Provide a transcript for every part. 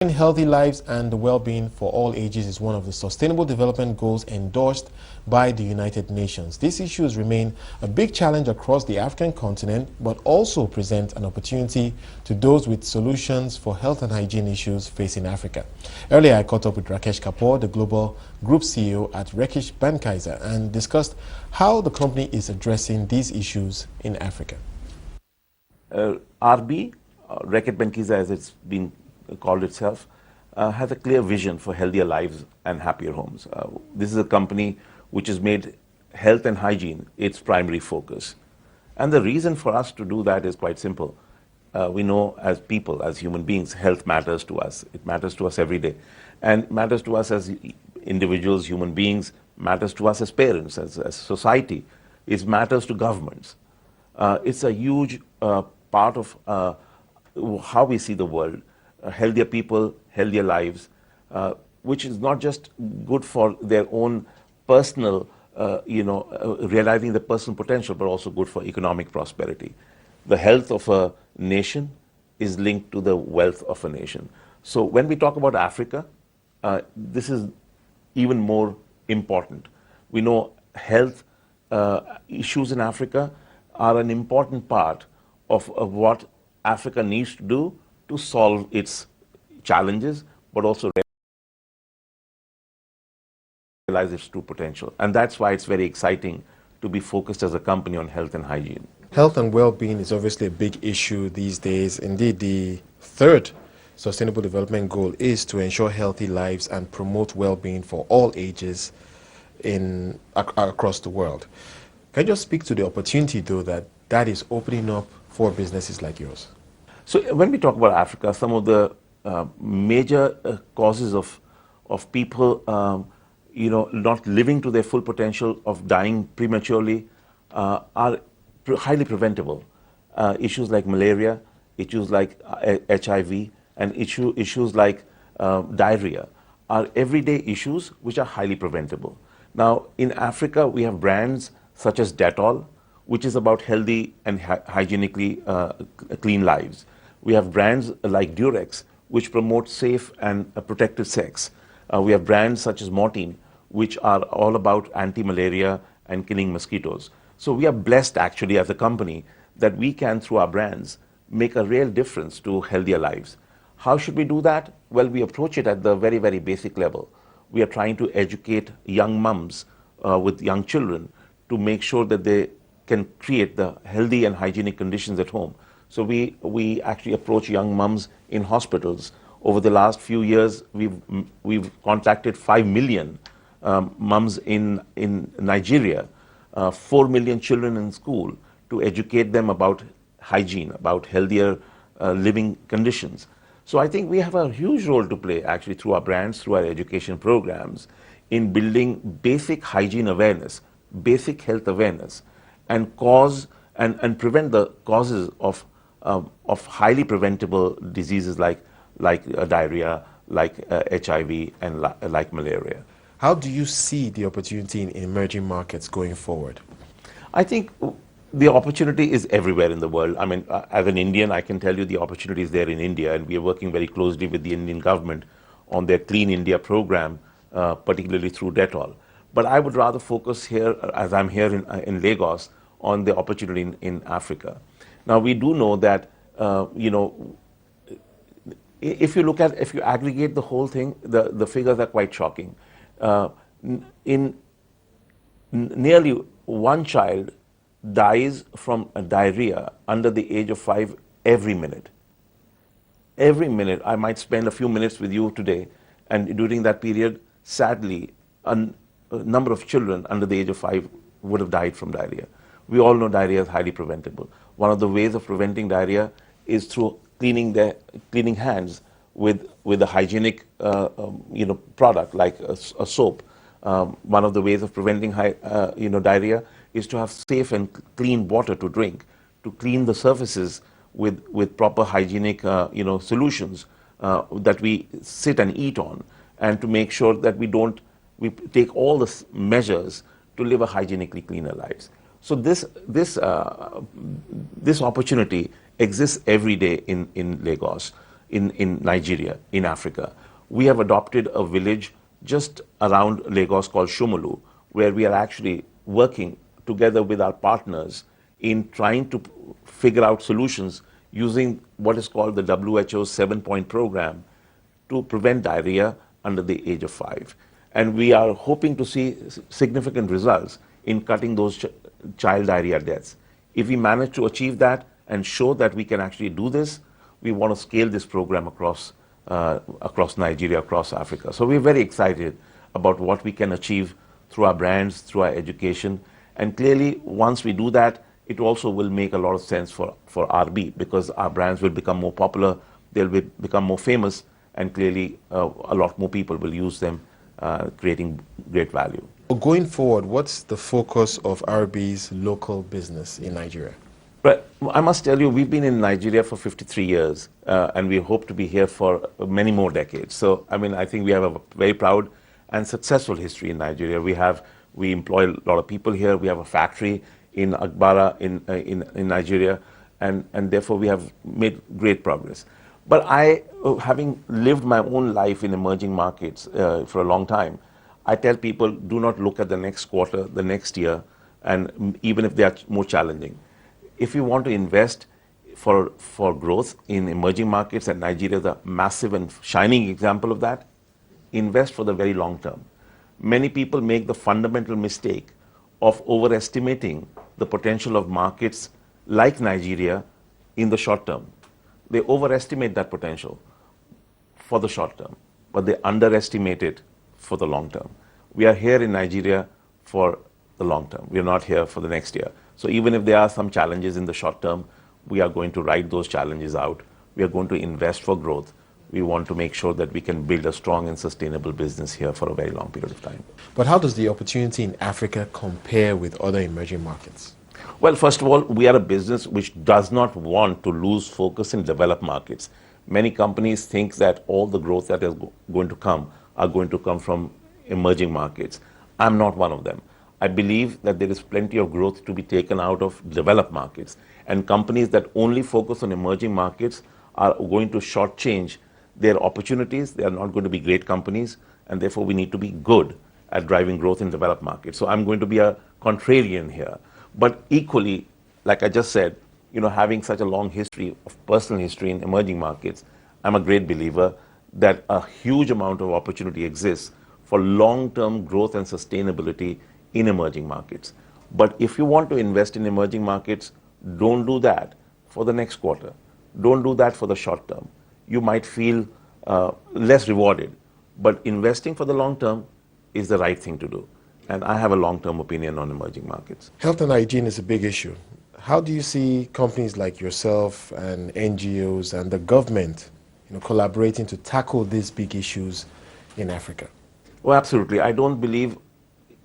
Healthy lives and well-being for all ages is one of the Sustainable Development Goals endorsed by the United Nations. These issues remain a big challenge across the African continent, but also present an opportunity to those with solutions for health and hygiene issues facing Africa. Earlier, I caught up with Rakesh Kapoor, the Global Group CEO at Rakesh Bankaiser, and discussed how the company is addressing these issues in Africa. RB, Rakesh Bankaiser as it's been called itself, has a clear vision for healthier lives and happier homes. This is a company which has made health and hygiene its primary focus. And the reason for us to do that is quite simple. We know as people, as human beings, health matters to us. It matters to us every day. And it matters to us as individuals, human beings, matters to us as parents, as society. It matters to governments. It's a huge part of how we see the world. Healthier people, healthier lives, which is not just good for their own personal, realizing the personal potential, but also good for economic prosperity. The health of a nation is linked to the wealth of a nation. So when we talk about Africa, this is even more important. We know health issues in Africa are an important part of what Africa needs to do to solve its challenges, but also realize its true potential. And that's why it's very exciting to be focused as a company on health and hygiene. Health and well-being is obviously a big issue these days. Indeed, the third Sustainable Development Goal is to ensure healthy lives and promote well-being for all ages across the world. Can you just speak to the opportunity, though, that is opening up for businesses like yours? So when we talk about Africa, some of the major causes of people, not living to their full potential, of dying prematurely, are highly preventable. Issues like malaria, issues like HIV, and issues like diarrhea are everyday issues which are highly preventable. Now, in Africa, we have brands such as Dettol, which is about healthy and hygienically clean lives. We have brands like Durex, which promote safe and protected sex. We have brands such as Mortein, which are all about anti-malaria and killing mosquitoes. So we are blessed actually as a company that we can, through our brands, make a real difference to healthier lives. How should we do that? Well, we approach it at the very, very basic level. We are trying to educate young mums with young children to make sure that they can create the healthy and hygienic conditions at home. So we actually approach young mums in hospitals. Over the last few years, we've contacted 5 million mums in Nigeria, 4 million children in school, to educate them about hygiene, about healthier living conditions. So I think we have a huge role to play actually through our brands, through our education programs, in building basic hygiene awareness, basic health awareness, and prevent the causes of highly preventable diseases like diarrhea, like HIV, and like malaria. How do you see the opportunity in emerging markets going forward? I think the opportunity is everywhere in the world. I mean, as an Indian, I can tell you the opportunity is there in India, and we are working very closely with the Indian government on their Clean India program, particularly through Dettol. But I would rather focus here, as I'm here in Lagos, on the opportunity in Africa. Now, we do know that, if you aggregate the whole thing, the figures are quite shocking. Nearly one child dies from diarrhea under the age of 5 every minute. Every minute. I might spend a few minutes with you today, and during that period, sadly, a number of children under the age of 5 would have died from diarrhea. We all know diarrhea is highly preventable. One of the ways of preventing diarrhea is through cleaning hands with a hygienic product like a soap. One of the ways of preventing diarrhea is to have safe and clean water to drink, to clean the surfaces with proper hygienic solutions that we sit and eat on, and to make sure that we take all the measures to live a hygienically cleaner lives. So this opportunity exists every day in Lagos. in Nigeria, in Africa. We have adopted a village just around Lagos called Shomolu, where we are actually working together with our partners in trying to figure out solutions using what is called the WHO 7-point program to prevent diarrhea under the age of 5. And we are hoping to see significant results in cutting those child diarrhea deaths. If we manage to achieve that and show that we can actually do this, we want to scale this program across Nigeria, across Africa. So we're very excited about what we can achieve through our brands, through our education. And clearly, once we do that, it also will make a lot of sense for RB, because our brands will become more popular, they'll become more famous, and clearly a lot more people will use them, creating great value. Going forward, what's the focus of RB's local business in Nigeria? But I must tell you, we've been in Nigeria for 53 years, and we hope to be here for many more decades. So, I mean, I think we have a very proud and successful history in Nigeria. We employ a lot of people here. We have a factory in Agbara in Nigeria, and therefore we have made great progress. But I, having lived my own life in emerging markets for a long time, I tell people, do not look at the next quarter, the next year, and even if they are more challenging. If you want to invest for growth in emerging markets, and Nigeria is a massive and shining example of that, invest for the very long term. Many people make the fundamental mistake of overestimating the potential of markets like Nigeria in the short term. They overestimate that potential for the short term, but they underestimate it for the long term. We are here in Nigeria for the long term. We are not here for the next year. So even if there are some challenges in the short term, we are going to ride those challenges out. We are going to invest for growth. We want to make sure that we can build a strong and sustainable business here for a very long period of time. But how does the opportunity in Africa compare with other emerging markets? Well, first of all, we are a business which does not want to lose focus in developed markets. Many companies think that all the growth that is going to come are going to come from emerging markets. I'm not one of them. I believe that there is plenty of growth to be taken out of developed markets. And companies that only focus on emerging markets are going to shortchange their opportunities. They are not going to be great companies, and therefore we need to be good at driving growth in developed markets. So I'm going to be a contrarian here. But equally, like I just said, having such a long history of personal history in emerging markets, I'm a great believer that a huge amount of opportunity exists for long-term growth and sustainability in emerging markets. But if you want to invest in emerging markets, don't do that for the next quarter. Don't do that for the short term. You might feel less rewarded, but investing for the long term is the right thing to do. And I have a long-term opinion on emerging markets. Health and hygiene is a big issue. How do you see companies like yourself and NGOs and the government collaborating to tackle these big issues in Africa? Well, absolutely. I don't believe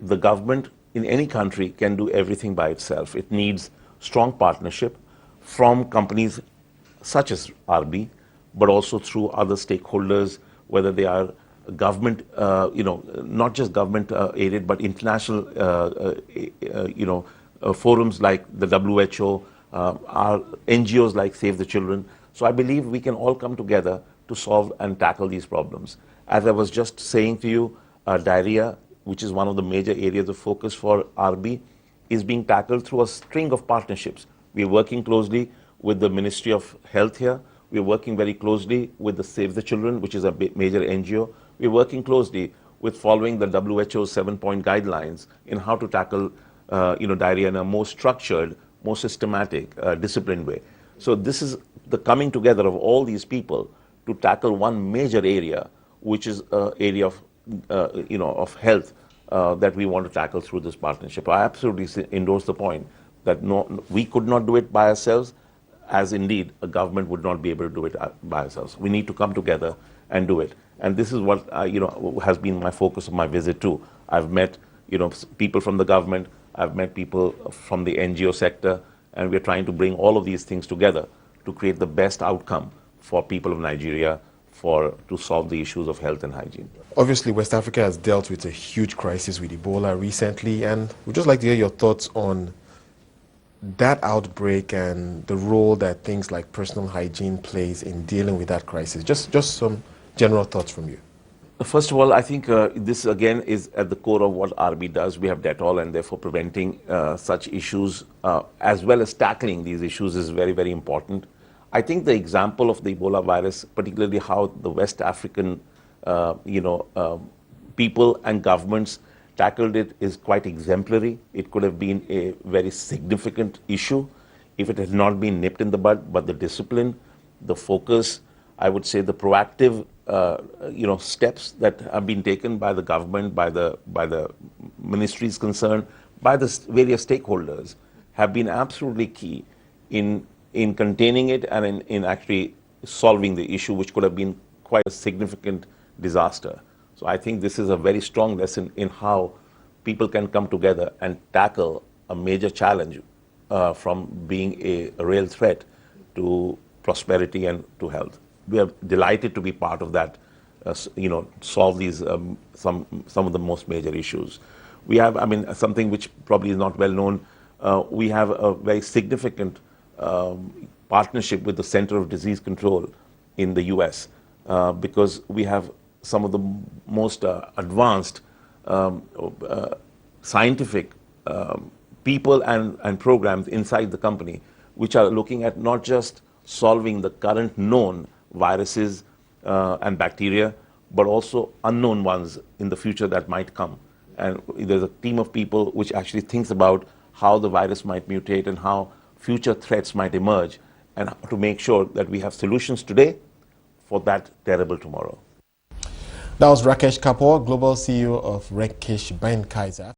the government in any country can do everything by itself. It needs strong partnership from companies such as RB, but also through other stakeholders, whether they are government, not just government aided, but international, forums like the WHO, our NGOs like Save the Children. So I believe we can all come together to solve and tackle these problems. As I was just saying to you, diarrhea, which is one of the major areas of focus for RB, is being tackled through a string of partnerships. We're working closely with the Ministry of Health here. We're working very closely with the Save the Children, which is a major NGO. We're working closely with following the WHO 7-point guidelines in how to tackle diarrhea in a more structured, more systematic, disciplined way. So this is the coming together of all these people to tackle one major area, which is an area of health that we want to tackle through this partnership. I absolutely endorse the point that we could not do it by ourselves, as indeed a government would not be able to do it by ourselves. We need to come together and do it. And this is what has been my focus of my visit too. I've met people from the government, I've met people from the NGO sector, and we're trying to bring all of these things together to create the best outcome for people of Nigeria to solve the issues of health and hygiene. Obviously, West Africa has dealt with a huge crisis with Ebola recently, and we'd just like to hear your thoughts on that outbreak and the role that things like personal hygiene plays in dealing with that crisis? Just some general thoughts from you. First of all, I think this again is at the core of what RB does. We have Dettol, and therefore preventing such issues as well as tackling these issues is very, very important. I think the example of the Ebola virus, particularly how the West African, people and governments tackled it, is quite exemplary. It could have been a very significant issue if it had not been nipped in the bud, but the discipline, the focus, I would say the proactive steps that have been taken by the government, by the ministries concerned, by the various stakeholders, have been absolutely key in containing it and in actually solving the issue, which could have been quite a significant disaster. So I think this is a very strong lesson in how people can come together and tackle a major challenge from being a real threat to prosperity and to health. We are delighted to be part of that, solve these some of the most major issues. We have, something which probably is not well known. We have a very significant partnership with the Center of Disease Control in the U.S. Because we have some of the most advanced scientific people and programs inside the company, which are looking at not just solving the current known viruses and bacteria, but also unknown ones in the future that might come. And there's a team of people which actually thinks about how the virus might mutate and how future threats might emerge, and how to make sure that we have solutions today for that terrible tomorrow. That was Rakesh Kapoor, Global CEO of Rakesh Ben Kaiser.